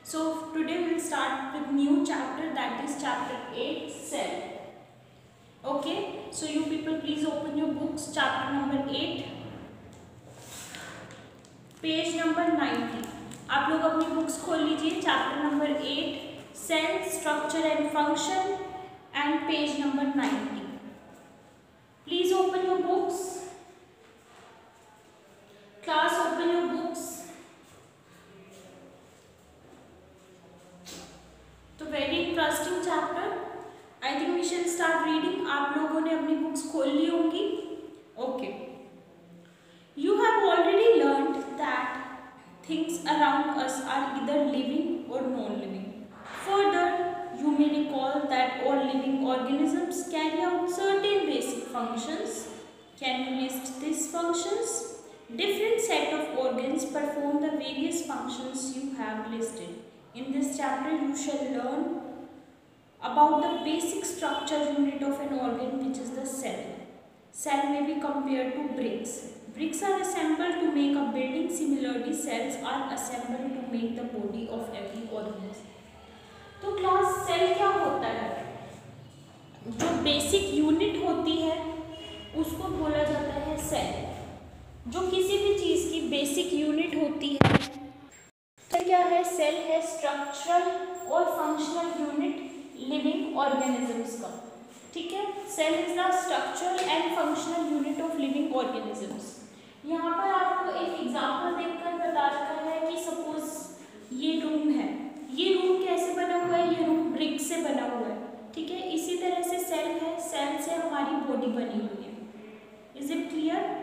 So today we will start with new chapter, that is chapter 8, cell. Okay, so you people please open your books, chapter number 8, page number 90. आप लोग अपनी books खोल लीजिए. Chapter number 8, cell structure and function, and page number 90. Please open your books. Class, open your books. तो very interesting chapter. I think we shall start reading. आप लोगों ने अपनी बुक्स खोल ली होंगी. Okay. You have already learned that things around us are either living or non-living. Further, you may recall that all living organisms carry out certain basic functions. Can you list these functions? Different set of organs perform the various functions you have listed. In this chapter, you shall learn about the basic structure unit of an organ, which is the cell. Cell may be compared to bricks. Bricks are assembled to make a building. Similarly, cells are assembled to make the body of every organism. तो class cell क्या होता है? जो basic unit होती है उसको बोला जाता है सेल. जो किसी भी चीज़ की बेसिक यूनिट होती है, तो क्या है? सेल है स्ट्रक्चरल और फंक्शनल यूनिट लिविंग ऑर्गेनिजम्स का. ठीक है. Cell is the structural and functional unit of living organisms. यहाँ पर आपको एक एग्जाम्पल देखकर बता रखा है कि सपोज ये रूम है. ये रूम कैसे बना हुआ है? ये रूम ब्रिक से बना हुआ है. ठीक है. इसी तरह से सेल है. सेल से हमारी बॉडी बनी हुई है. Is it clear?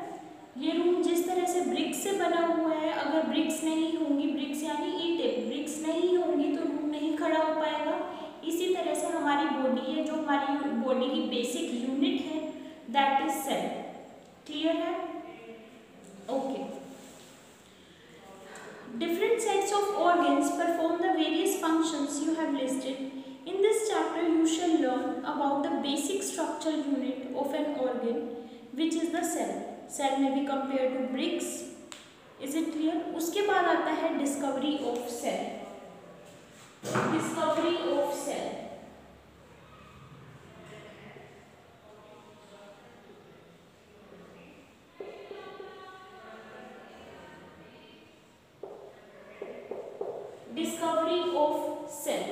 ये रूम जिस तरह से ब्रिक से बना हुआ है, अगर ब्रिक्स नहीं होंगी, ब्रिक्स यानी ईंटें, ब्रिक्स नहीं होंगी तो रूम नहीं खड़ा हो पाएगा. इसी तरह से हमारी बॉडी है, जो हमारी बॉडी की बेसिक यूनिट है, दैट इज सेल. क्लियर है? Okay. Different sets of organs perform the various functions you have listed. In this chapter, you shall learn about the basic structural unit of an organ, which is the cell. Cell may be compared to bricks. Is it clear? उसके बाद आता है discovery of cell. Discovery of cell. Discovery of cell.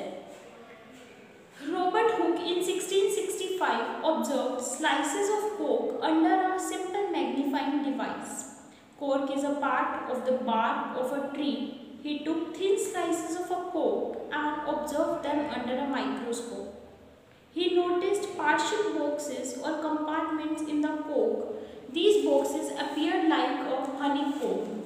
Robert Hooke in 1665 observed slices of cork under a simple magnifying device. Cork is a part of the bark of a tree. He took thin slices of a cork and observed them under a microscope. He noticed partial boxes or compartments in the cork. These boxes appeared like a honeycomb.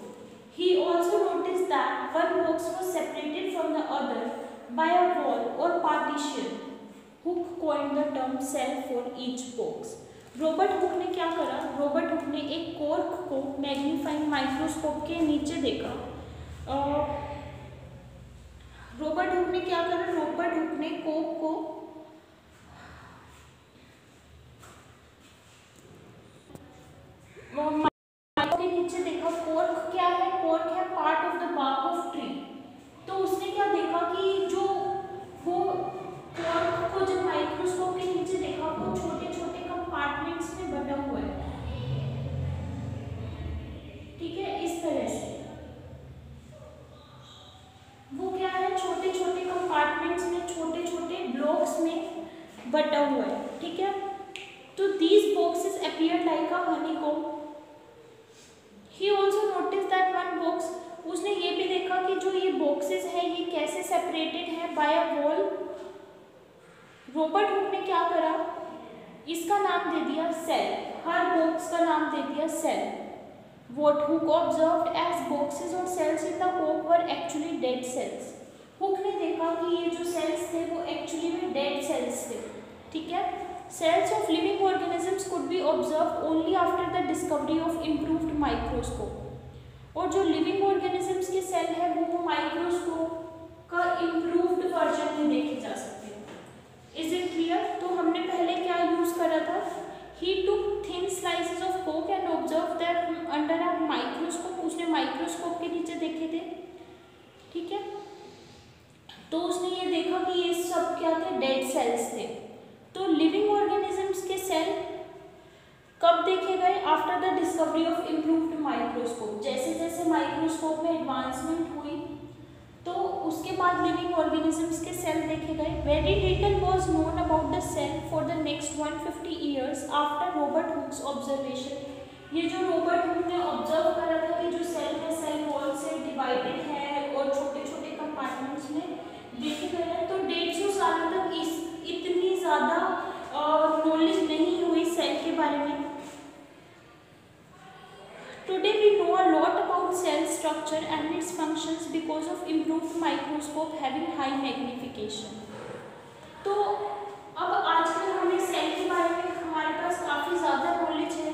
He also noticed that one box was separated from the other by a wall or partition. Hooke coined the term cell for each box. Robert Hooke ने क्या करा? Robert Hooke ने एक cork को magnifying microscope के नीचे देखा. Robert Hooke ने क्या करा? रॉबर्ट हुक ने कॉर्क को के नीचे देखा. कॉर्क क्या है? कॉर्क है part of the bark of tree. तो उसने क्या देखा कि जो वो कॉर्क को जब माइक्रोस्कोप के नीचे देखा, वो छोटे छोटे कंपार्टमेंट्स में बटा हुआ है. ठीक है. इस तरह से वो क्या है? छोटे छोटे कंपार्टमेंट्स में, छोटे छोटे ब्लॉक्स में बटा हुआ है. ठीक है. तो these boxes appear like a honeycomb. He also noticed that one box, उसने ये भी देखा कि जो ये बॉक्सेस हैं ये कैसे सेपरेटेड हैं by a wall. Robert Hooke ने क्या करा? इसका नाम दे दिया सेल. हर बॉक्स का नाम दे दिया cell. What Hooke observed as boxes or cells in the cork were actually dead cells. Hook ने देखा कि ये जो सेल्स थे वो एक्चुअली में डेड सेल्स थे. ठीक है. Cells of living organisms could be observed only after the discovery of improved microscope. और जो living organisms के सेल है वो माइक्रोस्कोप का improved वर्जन में देखे जा सकते हैं. Is it clear? तो हमने पहले क्या यूज करा था? He took thin slices of cork and observed them under a microscope. उसने माइक्रोस्कोप के नीचे देखे थे. ठीक है. तो उसने ये देखा कि ये सब क्या थे, डेड सेल्स थे। तो लिविंग ऑर्गेनिजम्स के सेल कब देखे गए? After the discovery of improved microscope. जैसे जैसे माइक्रोस्कोप में एडवांसमेंट हुई तो उसके बाद लिविंग ऑर्गेनिजम्स के सेल देखे गए। Very little was known about the cell for the next 150 years after Robert Hooke's observation. ये जो रॉबर्ट हुक ने ऑब्जर्व करा था कि जो सेल है सेल वॉल से डिवाइडेड है और छोटे छोटे कंपार्टमेंट्स में देखे गए हैं, तो 150 सालों तक इतनी ज़्यादा नॉलेज नहीं हुई सेल के बारे में। Today we know a lot about cell structure and its functions because of improved microscope having high magnification. तो अब आजकल हमें सेल के बारे में हमारे पास काफ़ी ज़्यादा नॉलेज है।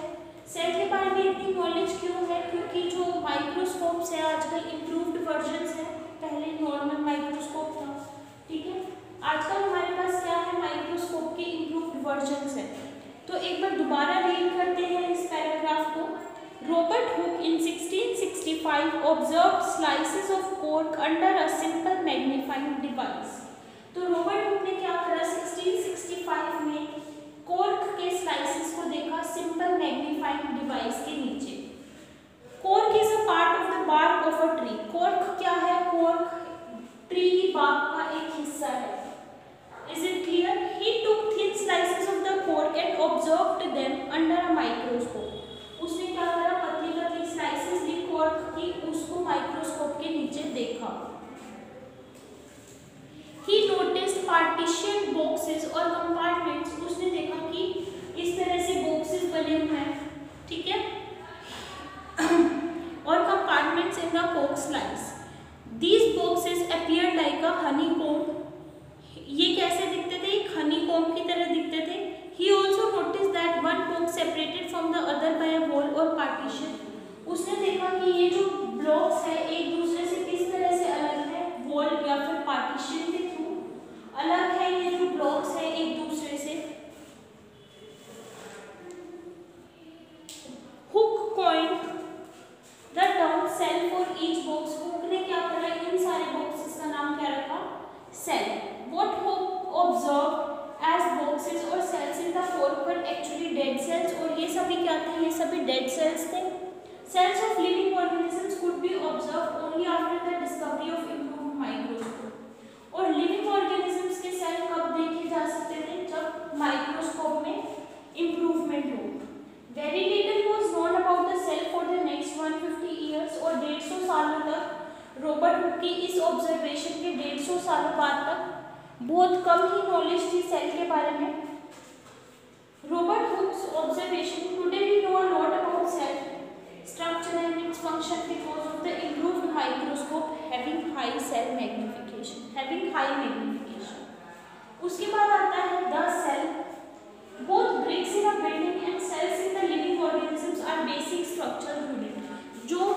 सेल के बारे में इतनी नॉलेज क्यों है? क्योंकि जो माइक्रोस्कोप्स है आजकल इम्प्रूव्ड वर्जन्स है, पहले नॉर्मल माइक्रोस्कोप था, ठीक है। आजकल हमारे पास क्या है, माइक्रोस्कोप के इम्प्रूव्ड वर्जन्स है। तो एक बार दोबारा रीड करते हैं इस पैराग्राफ को। Robert Hooke in 1665 observed slices of cork under a simple magnifying device. तो रॉबर्ट हुक ने क्या करा, 1665 में कॉर्क के स्लाइसेस को देखा सिंपल मैग्नीफाइंग डिवाइस के नीचे। Cork is a part of the bark of a tree. Cork क्या है? कॉर्क ट्री की बार्क का एक हिस्सा है। Is it clear? He took thin slices of the cork and observed them under a microscope. उसने क्या करा, पतली पतली स्लाइसेस ली कॉर्क की, उसको माइक्रोस्कोप के नीचे देखा। He noticed partitioned boxes और compartments। उसने देखा कि इस तरह से बॉक्सेस बने हुए हैं, ठीक है, और compartments in the cork slice. These boxes appeared like a honeycomb. ये कैसे दिखते थे? एक honeycomb की तरह दिखते थे। He also noticed that one box separated from the other by a wall or partition. उसने देखा कि ये जो ब्लॉक्स है एक दूसरे से किस तरह से अलग है, वॉल या फिर पार्टीशन के थ्रू अलग है। ये जो ब्लॉक्स है एक दूसरे से। Hook coined the term cell for each box. Hook ने क्या करा, इन सारे बॉक्सेस का नाम क्या रखा, cell. What Hook observed as boxes or cells in the cork were actually dead cells। और ये सभी क्या थे? ये सभी dead cells थे। Cells of living organisms could be observed only after the discovery of improved microscope। और living organisms के सेल कब देखे जा सकते थे? जब माइक्रोस्कोप में इम्प्रूवमेंट हो। Very little was known about the cell for the next 150 years। और 150 सालों तक रॉबर्ट हुक की इस ऑब्जर्वेशन के 150 सालों बाद तक बहुत कम ही नॉलेज थी सेल के बारे में। Robert Hooke's observation, today we know a lot about cell structure and its function because of the improved microscope having high cell magnification, having high magnification. उसके बाद आता है the cell. Both bricks in a building and cells in the living organisms are basic structural unit. जो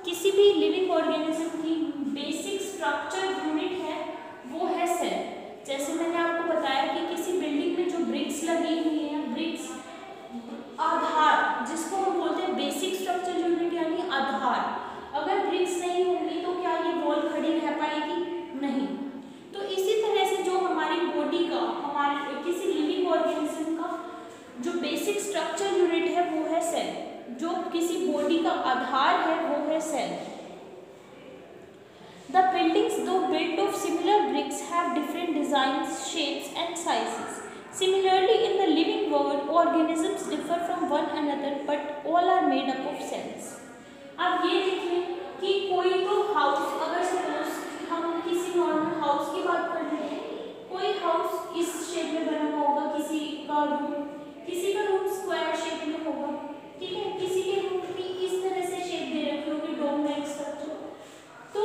किसी भी living organism की basic structure unit है वो है सेल। जैसे मैंने आपको बताया कि किसी बिल्डिंग में जो ब्रिक्स लगी हुई है, ब्रिक्स आधार जिसको हम बोलते हैं बेसिक स्ट्रक्चर यूनिट यानी आधार। अगर ब्रिक्स नहीं होंगी तो क्या ये वॉल खड़ी रह पाएगी? नहीं। तो इसी तरह से जो हमारी बॉडी का, हमारे किसी लिविंग ऑर्गेनिज्म का जो बेसिक स्ट्रक्चर यूनिट है वो है सेल। जो किसी बॉडी का आधार है वो है cell. The buildings, though built of similar bricks, have different designs, shapes and sizes. Similarly, in the living world, organisms differ from one another, but all are made up of cells. अब ये देखिए कि कोई तो house, अगर suppose हम किसी normal house की बात कर रहे हैं, कोई हाउस इस शेप में बना हुआ होगा, किसी का रूम स्क्वायर शेप में होगा, ठीक है, किसी के रूम की इस तरह से शेप दे रखी होगी, डोम लाइक स्ट्रक्चर। तो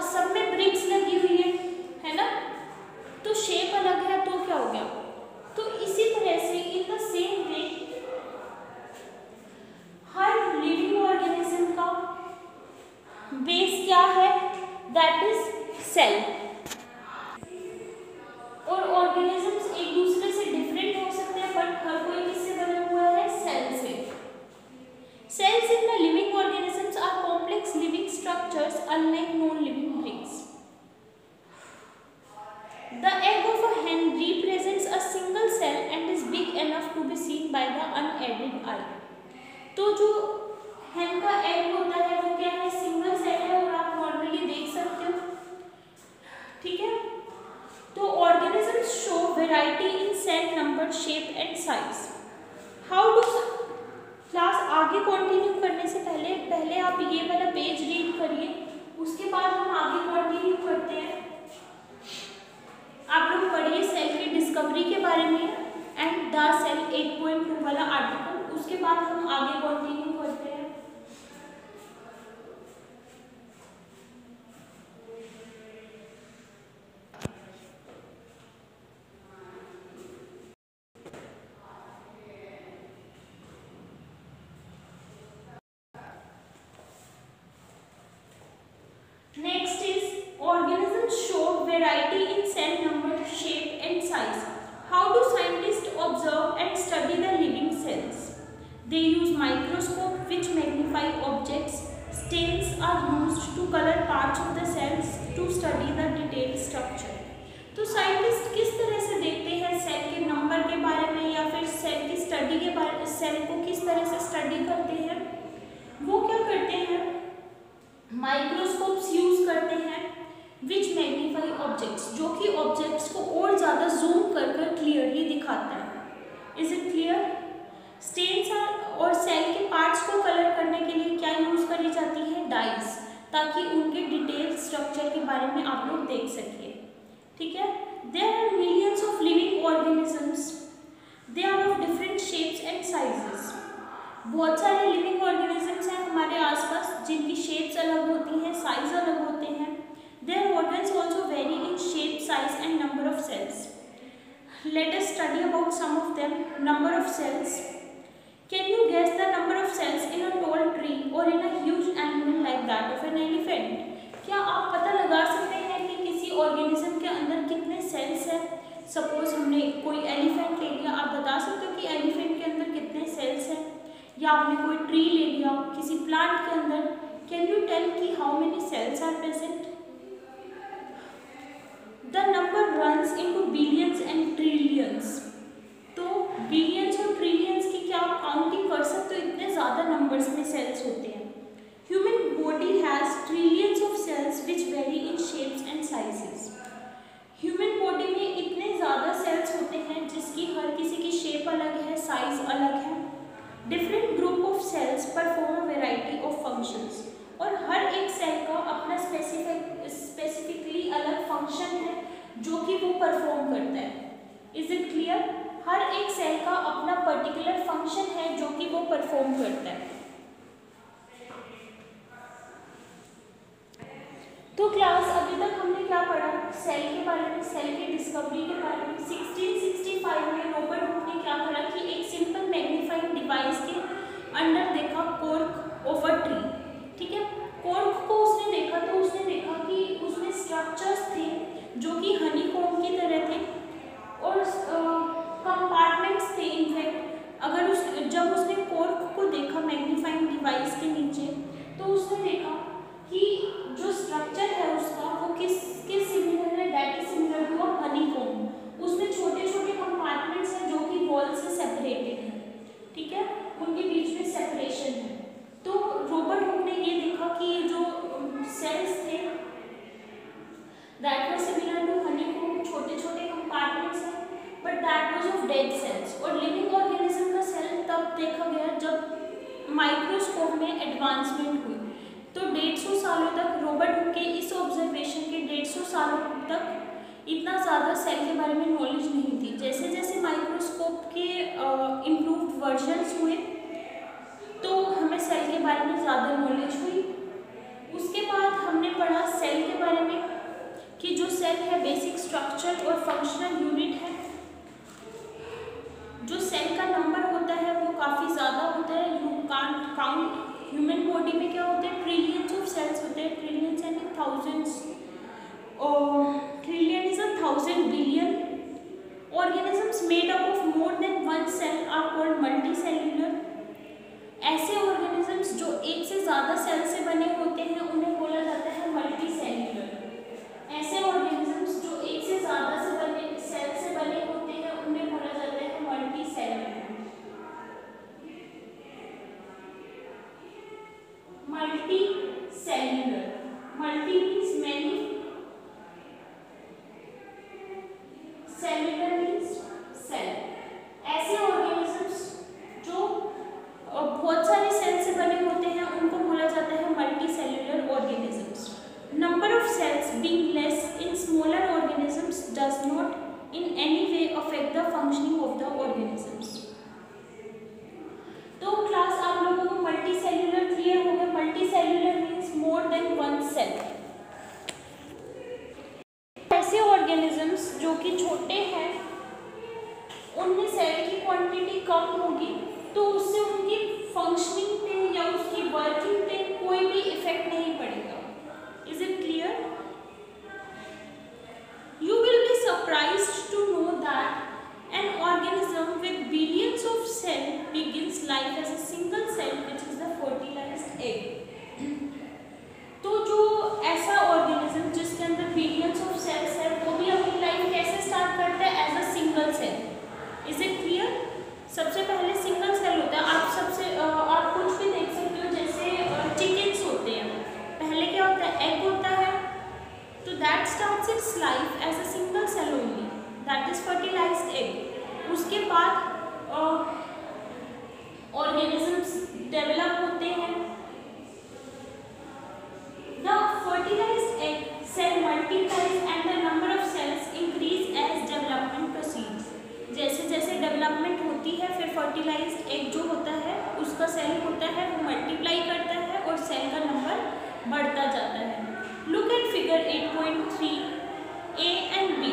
सब में ब्रिक्स लगी हुई है ना, तो शेप अलग है तो क्या हो गया? तो इसी तरह से इन द सेम वे हर लिविंग ऑर्गेनिज्म का बेस क्या है? That is cell. और ऑर्गेनिजम्स एक दूसरे से different by the unaided eye. तो जो हेन का एग होता है वो क्या है, सिंगल सेल है और आप नॉर्मली देख सकते हो, ठीक है। तो organisms show variety in cell number, shape and size. How do class आगे कंटिन्यू करने से पहले आप ये वाला पेज रीड करिए, उसके बाद हम आगे कंटिन्यू करते हैं। आप लोग पढ़िए सेल की डिस्कवरी के बारे में एंड द सेल 8.2 वाला आर्टिकल, उसके बाद हम आगे कंटिन्यू करते हैं। Next is organisms show variety in cell number, shape and size. How do scientists observe and study the living cells? They use microscope which magnify objects. Stains are used to color parts of the cells to study the detailed structure. तो scientist किस तरह से देखते हैं cell के number के बारे में या फिर सेल की स्टडी के बारे में, सेल को किस तरह से स्टडी करते हैं? वो क्या करते हैं, माइक्रोस्कोप्स यूज करते हैं, विच मैग्नीफाई ऑब्जेक्ट्स, जो कि ऑब्जेक्ट्स को और ज़्यादा जूम कर कर क्लियरली दिखाता है। Is it clear? स्टेन्स और सेल के पार्ट्स को कलर करने के लिए क्या यूज करी जाती है, डाइज, ताकि उनके डिटेल स्ट्रक्चर के बारे में आप लोग देख सकिए, ठीक है। There are millions of living organisms, they are of different shapes and sizes. बहुत सारे लिविंग ऑर्गेनिजम्स हैं हमारे आसपास जिनकी शेप्स अलग होती हैं, साइज अलग होते हैं। Their organs also vary in shape, size and number of cells. Let us study about some of them. Number of cells, can you guess the number of cells in a tall tree और in a huge animal like that of an elephant? क्या आप पता लगा सकते हैं कि किसी organism के अंदर कितने सेल्स हैं? सपोज हमने कोई एलिफेंट ले लिया, आप बता सकते हो कि एलिफेंट के अंदर कितने सेल्स हैं? या आपने कोई ट्री ले लिया किसी प्लांट के अंदर, कैन यू टेल कि how many cells are present? The number runs into billions and trillions. तो बिलियंस और ट्रिलियंस की क्या आप काउंटिंग कर सकते हो? इतने ज़्यादा नंबर्स में सेल्स होते हैं। Human body has trillions of cells which very in shapes and sizes. Human body में इतने ज़्यादा सेल्स होते हैं जिसकी हर किसी की शेप अलग है, साइज अलग है। Different group of cells perform a variety of functions, और हर एक सेल का अपना स्पेसिफिकली अलग फंक्शन है जो कि वो परफॉर्म करता है। Is it clear? हर एक सेल का अपना पर्टिकुलर फंक्शन है जो कि वो परफॉर्म करता है। तो क्लास अभी तक हमने क्या पढ़ा सेल के बारे में, सेल की डिस्कवरी के बारे में। 1665 में रॉबर्ट हुक ने क्या करा कि एक सिंपल मैग्नीफाइंग डिवाइस के अंदर देखा कॉर्क ऑफ अ ट्री, ठीक है। कॉर्क को उसने देखा तो उसने देखा कि उसमें स्ट्रक्चर्स थे जो कि हनीकॉम्ब की तरह थे और कंपार्टमेंट्स थे। इनफैक्ट अगर जब उसने कॉर्क को देखा मैग्नीफाइंग डिवाइस के नीचे तो उसने देखा कि जो स्ट्रक्चर है उसका वो किसके सिमिलर है, that is similar to a honeycomb. उसमें छोटे छोटे कंपार्टमेंट्स हैं जो कि वॉल से सेपरेटेड हैं, ठीक है, उनके बीच में सेपरेशन है। तो रॉबर्ट हुक ने ये देखा कि ये जो सेल्स थे that was similar to honeycomb, छोटे छोटे कंपार्टमेंट्स हैं, but that was of dead cells. और लिविंग ऑर्गेनिज्म का सेल तब देखा गया जब माइक्रोस्कोप में एडवांसमेंट हुई। तो 150 सालों तक रॉबर्ट हुक के इस ऑब्जर्वेशन के 150 सालों तक इतना ज़्यादा सेल के बारे में नॉलेज नहीं थी। जैसे जैसे माइक्रोस्कोप के इम्प्रूव्ड वर्जन्स हुए तो हमें सेल के बारे में ज़्यादा नॉलेज हुई। उसके बाद हमने पढ़ा सेल के बारे में कि जो सेल है बेसिक स्ट्रक्चर और फंक्शनल यूनिट है। जो सेल का नंबर होता है वो काफ़ी ज़्यादा होता है, you can't count. Human body में क्या होते हैं, ट्रिलियंस ऑफ सेल्स होते हैं, ट्रिलियंस एंड थाउजेंड्स, और trillion is a 1000 billion. Organisms made up of more than one cell are called multicellular. ऐसे ऑर्गेनिजम्स जो एक से ज़्यादा सेल से बने होते हैं उन्हें बोला जाता है मल्टीसेल्युलर। ऐसे ऑर्गेनिजम्स जो एक से ज़्यादा सेल से बने होते हैं उन्हें बोला जाता है मल्टीसेल्युलर। क्वांटिटी कम होगी तो उससे उनकी फंक्शनिंग पे या उसकी वर्किंग पे कोई भी इफेक्ट नहीं पड़ेगा। Is it clear? You will be surprised to know that an organism with billions of cells begins life as a single cell, which is the fertilized egg. तो जो ऐसा ऑर्गेनिज्म जिसके अंदर बिलियंस ऑफ सेल्स है वो भी अपनी life कैसे स्टार्ट करता है? As a single cell. Is it clear? सबसे पहले सिंगल सेल होता है। आप कुछ भी देख सकते हो, जैसे चिकन्स होते हैं, पहले क्या होता है? एग होता है, तो that starts its life as a single cell only, that is fertilised egg. उसके बाद ऑर्गेनिजम्स डेवलप होते हैं। The fertilised egg cell multiplies and the number of cells increase as development proceeds. जैसे जैसे डेवलपमेंट होती है फिर फर्टिलाइज्ड एग जो होता है उसका सेल होता है वो मल्टीप्लाई करता है और सेल का नंबर बढ़ता जाता है। Look at figure 8.3. A and B.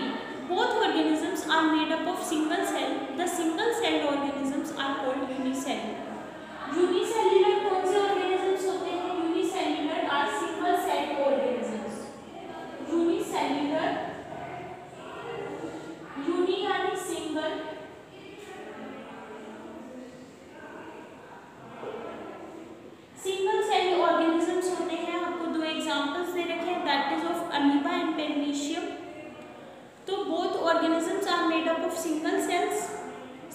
Both organisms are made up of single cell. The single celled organisms are called unicellular. Unicellular कौन से organisms होते हैं? Unicellular are single celled organisms. Unicellular, uni यानी single, single cell organisms होते हैं। आपको दो examples दे रखे हैं, that is of amoeba and paramecium. तो both organisms are made up of single cells.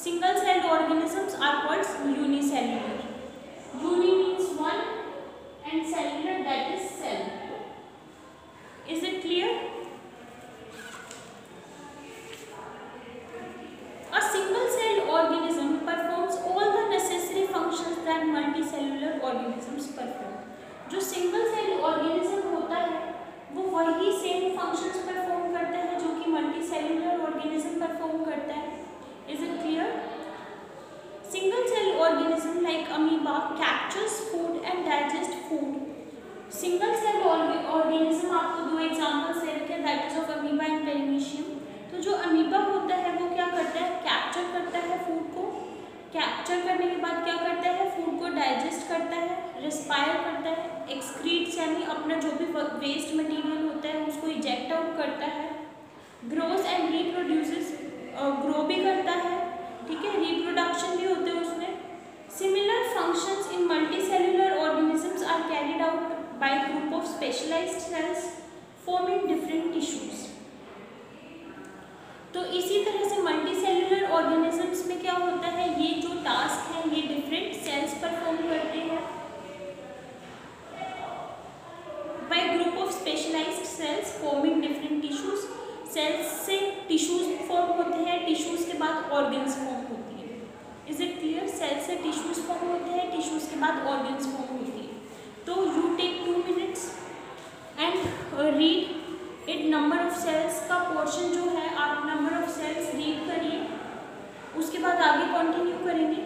Single celled organisms are called unicellular. Uni means one and cellular that is cell. Is it clear? A single celled organism performs all the necessary functions that multicellular organisms perform. जो single cell organism होता है वो वही same functions perform करता है जो कि multicellular organism perform करता है। Is it clear? Single cell organism like amoeba captures food and digest food. Single cell organism आपको दो एग्जांपल्स दे रखे हैं, that is of amoeba and paramecium. तो जो अमीबा होता है वो क्या करता है? कैप्चर करता है फूड को। कैप्चर करने के बाद क्या करता है? फूड को डाइजेस्ट करता है, रिस्पायर करता है, एक्सक्रीट्स यानी अपना जो भी वेस्ट मटेरियल होता है उसको इजेक्ट आउट करता है, ग्रोस एंड रीप्रोड्यूसेस, ग्रो भी करता है, ठीक है, रिप्रोडक्शन भी होते हैं उसमें। Similar functions in multicellular organisms are carried out by group of specialised cells forming different tissues. तो इसी तरह से मल्टीसेल्युलर ऑर्गेनिजम्स में क्या होता है? ये जो टास्क है ये डिफरेंट सेल्स परफॉर्म करते हैं by group of specialised cells forming different tissues. Cells से टिश्यूज फॉर्म होते हैं, टिश्यूज के बाद ऑर्गन्स फॉर्म होती है। Is it clear? सेल्स से टिश्यूज फॉर्म होते हैं, टिश्यूज के बाद ऑर्गन्स फॉर्म होती है। तो you take 2 minutes and read it. Number of cells का पोर्शन जो है आप नंबर ऑफ सेल्स रीड करिए, उसके बाद आगे कंटिन्यू करेंगे।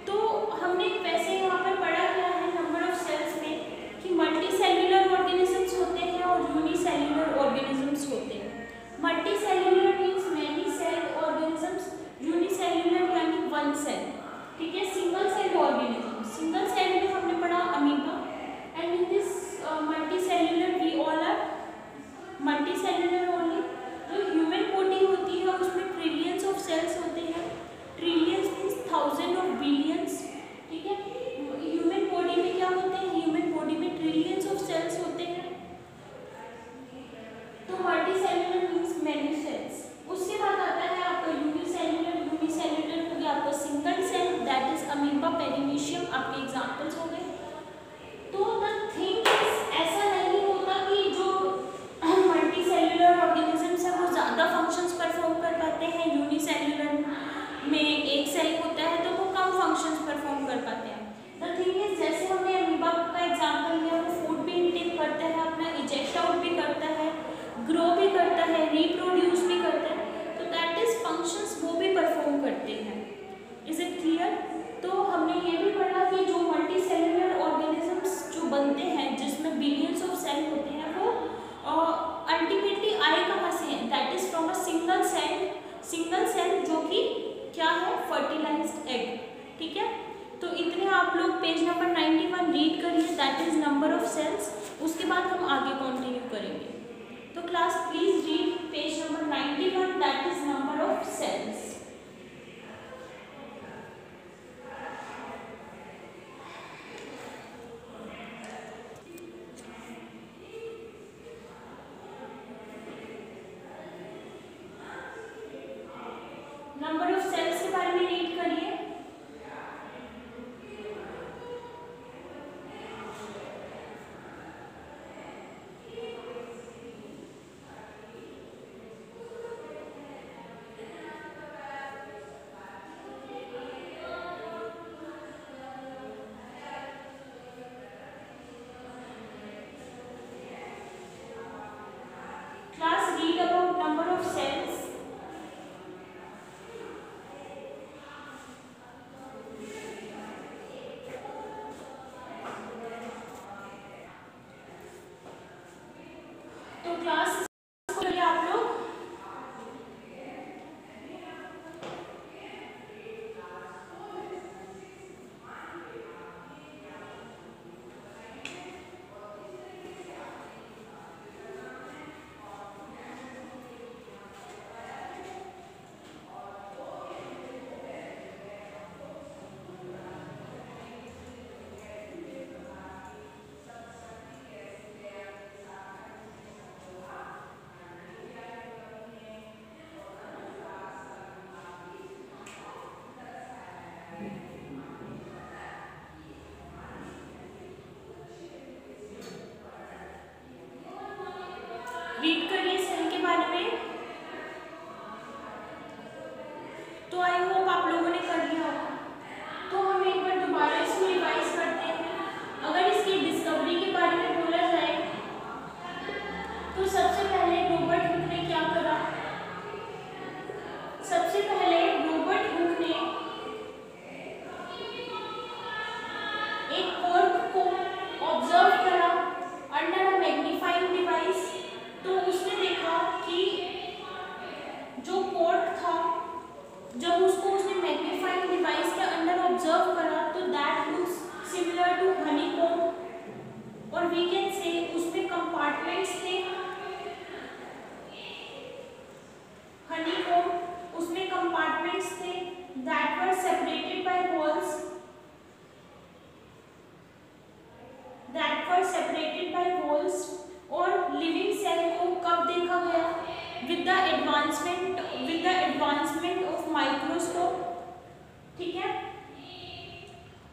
तो हमने वैसे यहाँ पर पढ़ा क्या है नंबर ऑफ सेल्स में कि मल्टीसेल्युलर ऑर्गेनिजम्स होते हैं और यूनिसेल्युलर ऑर्गेनिजम्स होते हैं। Multicellular means many celled organisms, unicellular यानी वन सेल, ठीक है। Single celled organism, single cell में हमने पढ़ा amoeba and in this multicellular we all are multicellular only. जो ह्यूमन बॉडी होती है उसमें ट्रिलियंस ऑफ सेल्स होते हैं। Trillions means thousand of billions, ठीक है। ह्यूमन बॉडी में क्या होते हैं? ह्यूमन बॉडी में ट्रिलियंस ऑफ सेल्स होते हैं। तो मल्टीसेल्युलर मीन्स मैनी सेल्स। उसके बाद आता है आपका यूनिसेल्युलर। यूनिसेल्युलर हो गया आपका single cell, that is amoeba paramecium, आपके एग्जांपल्स हो गए। तो द थिंग इज ऐसा नहीं होता कि जो मल्टीसेल्युलर ऑर्गेनिजम्स है वो ज़्यादा फंक्शंस परफॉर्म कर पाते हैं। यूनिसेल्युलर में एक सेल होता है तो वो कम फंक्शंस परफॉर्म कर पाते हैं। द थिंग इज जैसे हमने अमीबा का एग्जांपल लिया, वो फूड भी इंटेक करता है, अपना इजेक्ट आउट भी करता है, ग्रो भी करता है, रिप्रोड्यूस भी करता है, तो दैट इज फंक्शंस वो भी परफॉर्म करते हैं। Is it clear? तो हमने ये भी पढ़ा कि जो मल्टीसेल्युलर ऑर्गेनिजम्स जो बनते हैं जिसमें बिलियंस ऑफ सेल होते हैं वो अल्टीमेटली आए कहाँ से हैं? That is from a single cell जो कि क्या है? ठीक है, तो इतने आप लोग पेज नंबर 91 रीड करिए, that is number of cells. उसके बाद हम आगे कंटिन्यू करेंगे। तो class please read page number 91, that is number of cells. Number of cells के बारे में रीड करिए। Class read about number of cells. तो क्लास खोलिए आप लोग। रीड करिए सेल के बारे में। तो आई होप आप लोगों ने कर लिया होगा। तो हम एक बार दोबारा इसको रिवाइज करते हैं। अगर इसकी डिस्कवरी के बारे में बोला जाए तो सबसे पहले रॉबर्ट हुक ने क्या करा? सबसे पहले रॉबर्ट हुक ने एक कॉर्क को ऑब्जर्व करा अंडर अ मैग्नीफाइंग डिवाइस। तो उसने देखा कि जो कॉर्क था, जब उसको उसने मैग्नीफाइंग डिवाइस के अंदर ऑब्जर्व करा तो that looks similar to honeycomb, और वी कैन से उसमें कंपार्टमेंट्स थे। हनीकॉम्ब उसमें कंपार्टमेंट्स थे that were separated by walls, और लिविंग सेल को कब देखा गया? With the advancement of microscope. ठीक है,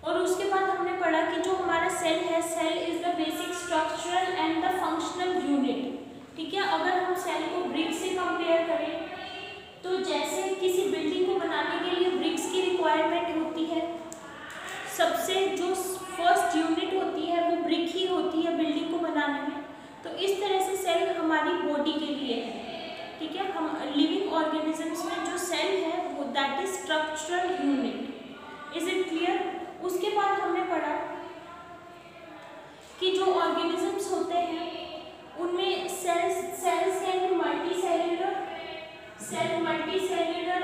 और उसके बाद हमने पढ़ा कि जो हमारा सेल है, cell is the basic structural and the functional unit. ठीक है, अगर हम सेल को ब्रिक्स से कंपेयर करें तो जैसे किसी बिल्डिंग को बनाने के लिए ब्रिक्स की रिक्वायरमेंट होती है, सबसे जो फर्स्ट यूनिट होती है वो ब्रिक ही होती है बिल्डिंग को बनाने में। तो इस तरह से सेल हमारी बॉडी के लिए है। ठीक है, हम लिविंग ऑर्गेनिजम्स में जो सेल है वो that is structural unit. Is it clear? उसके बाद हमने पढ़ा कि जो ऑर्गेनिजम्स होते हैं उनमें cells can be multicellular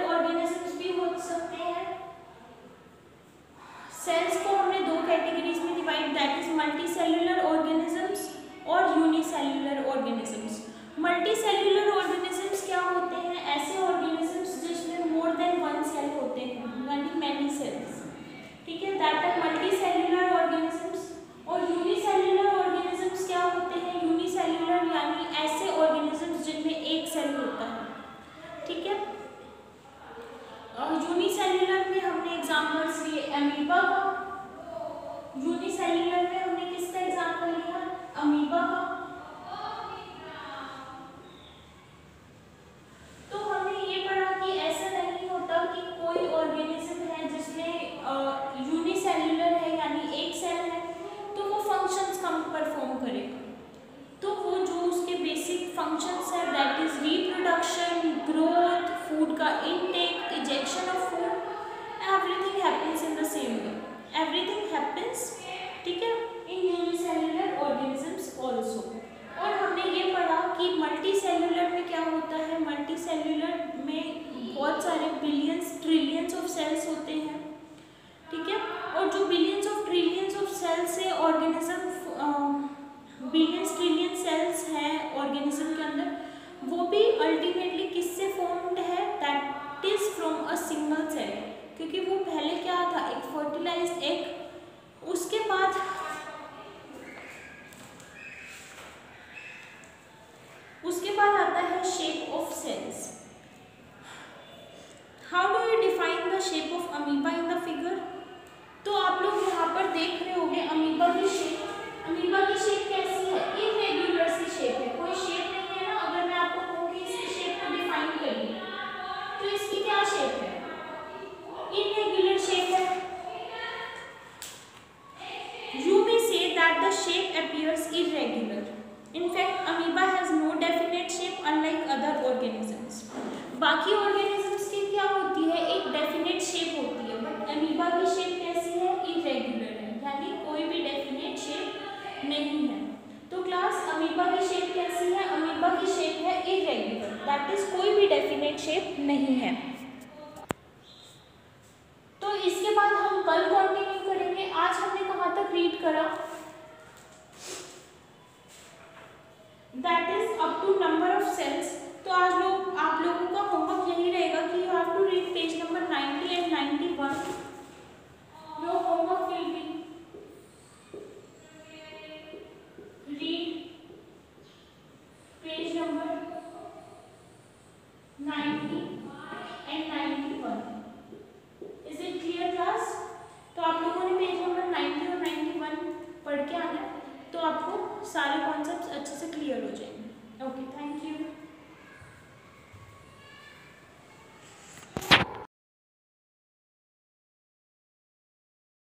organisms भी हो सकते हैं। सेल्स को हमने दो कैटेगरीज में divide, that is multicellular organisms और यूनिसेल्युलर ऑर्गेनिजम्स। मल्टीसेल्युलर ऑर्गेनिजम्स क्या होते हैं? ऐसे ऑर्गेनिजम्स जिसमें मोर देन वन सेल होते हैं, यानी मैनी सेल्स। ठीक है, दैट आर मल्टीसेल्युलर ऑर्गेनिजम्स। और यूनिसेल्युलर ऑर्गेनिजम्स क्या होते हैं? यूनिसेल्युलर यानी ऐसे ऑर्गेनिजम्स जिनमें एक सेल होता है। ठीक है, यूनिसेल्युलर में हमने एग्जांपल्स लिए अमीबा का, यूनिसेल्युलर में हमने किसका एग्जांपल लिया? अमीबा का। तो हमने ये पढ़ा कि ऐसा नहीं होता कि कोई ऑर्गेनिज्म है जिसमें यूनिसेल्युलर है यानी एक सेल है तो वो फंक्शंस कम परफॉर्म करेगा। तो वो जो उसके बेसिक फंक्शंस है that is reproduction, growth, food का intake, ejection of food, everything happens in the same way, everything happens. ठीक है, इन यूनिसेल्युलर ऑर्गेनिजम्स ऑल्सो। और हमने ये पढ़ा कि मल्टीसेल्युलर में क्या होता है? मल्टीसेल्युलर में बहुत सारे बिलियंस ट्रिलियंस ऑफ सेल्स होते हैं। ठीक अ सिंगल सेल, क्योंकि वो पहले क्या था, एक फर्टिलाइज्ड एग। उसके बाद आता है shape of cells. How do you define the shape of amoeba in the figure? तो आप लोग यहाँ पर देख रहे होंगे अमीबा की शेप। अमीबा की शेप कैसी है? इरेगुलर सी शेप है, कोई शेप नहीं है ना। अगर मैं आपको कहूँ कि इसकी शेप को डिफाइन करिए, तो इसकी क्या शेप है? इरेगुलर शेप है। You may say that the shape appears irregular. In fact, amoeba has no definite shape unlike other organisms. बाकी organisms की क्या होती है? एक definite shape होती है, but amoeba की shape कैसी है? irregular है, यानी कोई भी definite shape नहीं है। तो क्लास amoeba की shape कैसी है? amoeba की shape है irregular, that is कोई भी definite shape नहीं है।